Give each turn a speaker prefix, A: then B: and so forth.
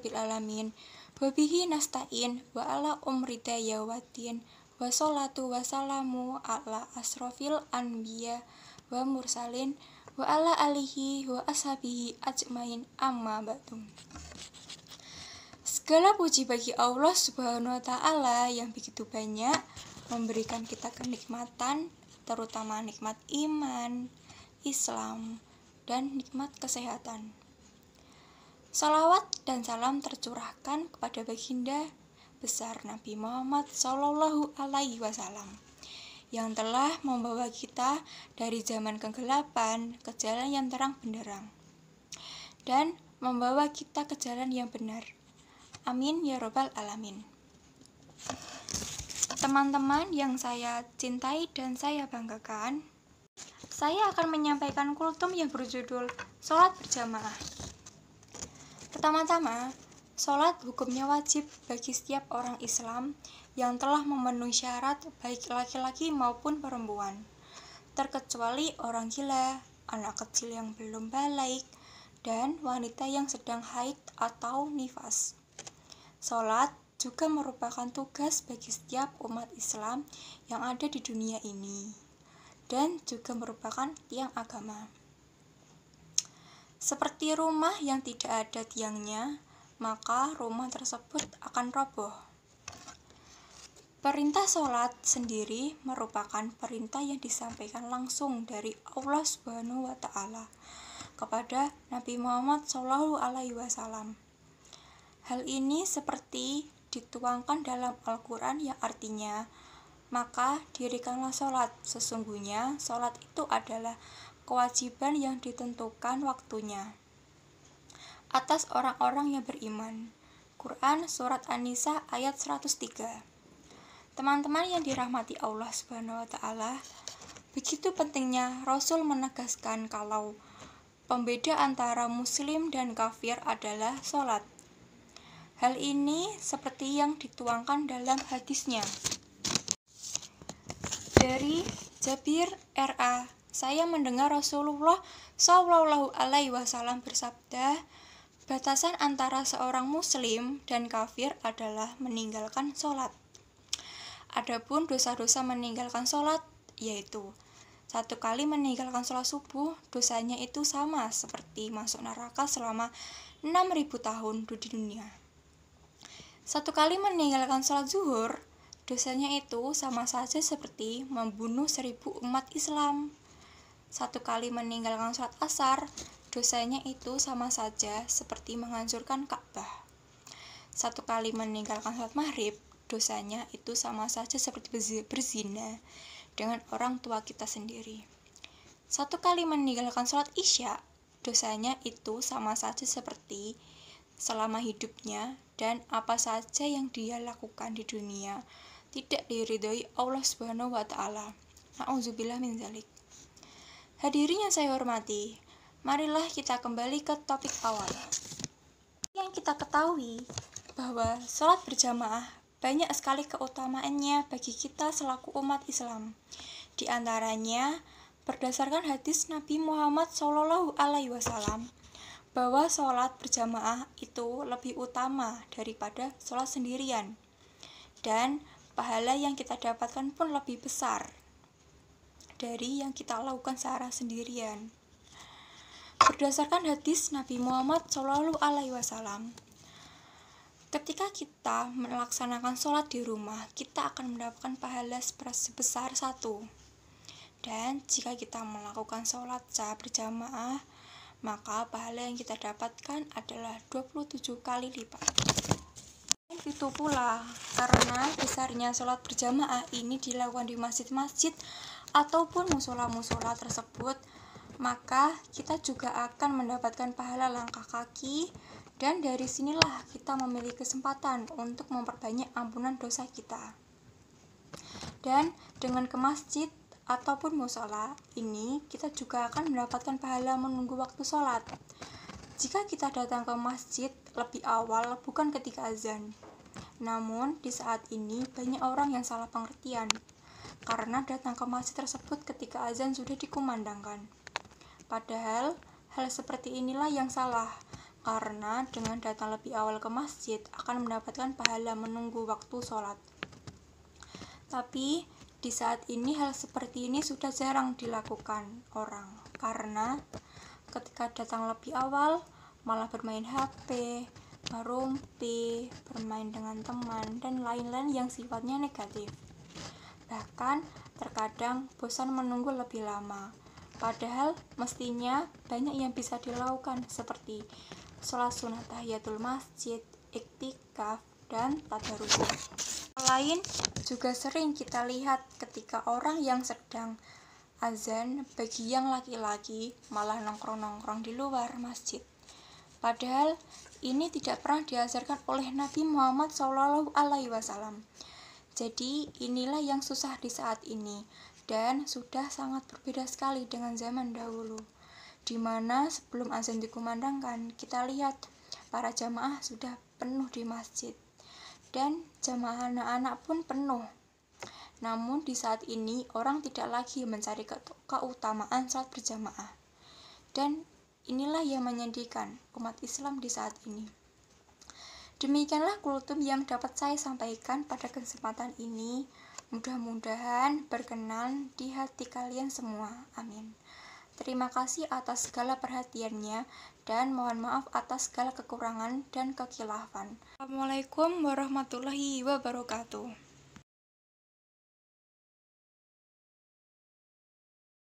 A: rabbil alamin. Wa bihi nasta'in wa ala umridaya waddin. Wa sholatu wa salamu ala asrofil anbiya wa mursalin wa ala alihi wa ashabihi ajmain amma ba'du. Segala puji bagi Allah Subhanahu wa Ta'ala yang begitu banyak memberikan kita kenikmatan, terutama nikmat iman, Islam, dan nikmat kesehatan. Salawat dan salam tercurahkan kepada baginda besar Nabi Muhammad Sallallahu Alaihi Wasallam yang telah membawa kita dari zaman kegelapan ke jalan yang terang benderang dan membawa kita ke jalan yang benar. Amin ya robbal alamin. Teman-teman yang saya cintai dan saya banggakan, saya akan menyampaikan kultum yang berjudul Sholat Berjamaah. Pertama-tama, sholat hukumnya wajib bagi setiap orang Islam yang telah memenuhi syarat baik laki-laki maupun perempuan, terkecuali orang gila, anak kecil yang belum balik, dan wanita yang sedang haid atau nifas. Sholat juga merupakan tugas bagi setiap umat Islam yang ada di dunia ini, dan juga merupakan tiang agama. Seperti rumah yang tidak ada tiangnya, maka rumah tersebut akan roboh. Perintah sholat sendiri merupakan perintah yang disampaikan langsung dari Allah Subhanahu wa Ta'ala kepada Nabi Muhammad Shallallahu Alaihi Wasallam. Hal ini seperti dituangkan dalam Al-Quran yang artinya, maka dirikanlah sholat. Sesungguhnya sholat itu adalah kewajiban yang ditentukan waktunya atas orang-orang yang beriman. Quran Surat An-Nisa ayat 103. Teman-teman yang dirahmati Allah Subhanahu wa Ta'ala, begitu pentingnya Rasul menegaskan kalau pembeda antara muslim dan kafir adalah sholat. Hal ini seperti yang dituangkan dalam hadisnya. Dari Jabir R.A., saya mendengar Rasulullah Shallallahu Alaihi Wasallam bersabda, batasan antara seorang muslim dan kafir adalah meninggalkan sholat. Adapun dosa-dosa meninggalkan sholat, yaitu 1 kali meninggalkan sholat subuh, dosanya itu sama seperti masuk neraka selama 6.000 tahun di dunia. 1 kali meninggalkan sholat zuhur, dosanya itu sama saja seperti membunuh 1.000 umat Islam. 1 kali meninggalkan sholat asar, dosanya itu sama saja seperti menghancurkan Ka'bah. 1 kali meninggalkan sholat maghrib, dosanya itu sama saja seperti berzina dengan orang tua kita sendiri. 1 kali meninggalkan sholat isya, dosanya itu sama saja seperti selama hidupnya, dan apa saja yang dia lakukan di dunia tidak diridhoi Allah Subhanahu wa Ta'ala. Na'udzubillah min dzalik. Hadirin yang saya hormati, marilah kita kembali ke topik awal. Yang kita ketahui bahwa sholat berjamaah banyak sekali keutamaannya bagi kita selaku umat Islam. Di antaranya, berdasarkan hadis Nabi Muhammad Shallallahu Alaihi Wasallam, bahwa sholat berjamaah itu lebih utama daripada sholat sendirian, dan pahala yang kita dapatkan pun lebih besar dari yang kita lakukan secara sendirian. Berdasarkan hadis Nabi Muhammad Shallallahu Alaihi Wasallam, ketika kita melaksanakan sholat di rumah, kita akan mendapatkan pahala sebesar 1. Dan jika kita melakukan sholat secara berjamaah, maka pahala yang kita dapatkan adalah 27 kali lipat. Itu pula, karena besarnya sholat berjamaah ini dilakukan di masjid-masjid ataupun musola-musola tersebut, maka kita juga akan mendapatkan pahala langkah kaki, dan dari sinilah kita memiliki kesempatan untuk memperbanyak ampunan dosa kita. Dan dengan ke masjid ataupun musola ini, kita juga akan mendapatkan pahala menunggu waktu sholat. Jika kita datang ke masjid lebih awal, bukan ketika azan. Namun, di saat ini banyak orang yang salah pengertian, karena datang ke masjid tersebut ketika azan sudah dikumandangkan. Padahal, hal seperti inilah yang salah, karena dengan datang lebih awal ke masjid akan mendapatkan pahala menunggu waktu sholat. Tapi di saat ini hal seperti ini sudah jarang dilakukan orang, karena ketika datang lebih awal malah bermain HP, ngerumpi, bermain dengan teman, dan lain-lain yang sifatnya negatif. Bahkan terkadang bosan menunggu lebih lama, padahal mestinya banyak yang bisa dilakukan seperti sholat sunat tahiyatul masjid, iktikaf, dan tadarus. Lain juga sering kita lihat ketika orang yang sedang azan bagi yang laki-laki malah nongkrong-nongkrong di luar masjid. Padahal ini tidak pernah diajarkan oleh Nabi Muhammad SAW. Jadi inilah yang susah di saat ini, dan sudah sangat berbeda sekali dengan zaman dahulu, di mana sebelum azan dikumandangkan kita lihat para jamaah sudah penuh di masjid, dan jamaah anak-anak pun penuh. Namun di saat ini orang tidak lagi mencari keutamaan salat berjamaah, dan inilah yang menyedihkan umat Islam di saat ini. Demikianlah kultum yang dapat saya sampaikan pada kesempatan ini. Mudah-mudahan berkenan di hati kalian semua. Amin. Terima kasih atas segala perhatiannya, dan mohon maaf atas segala kekurangan dan kekhilafan. Assalamualaikum warahmatullahi wabarakatuh.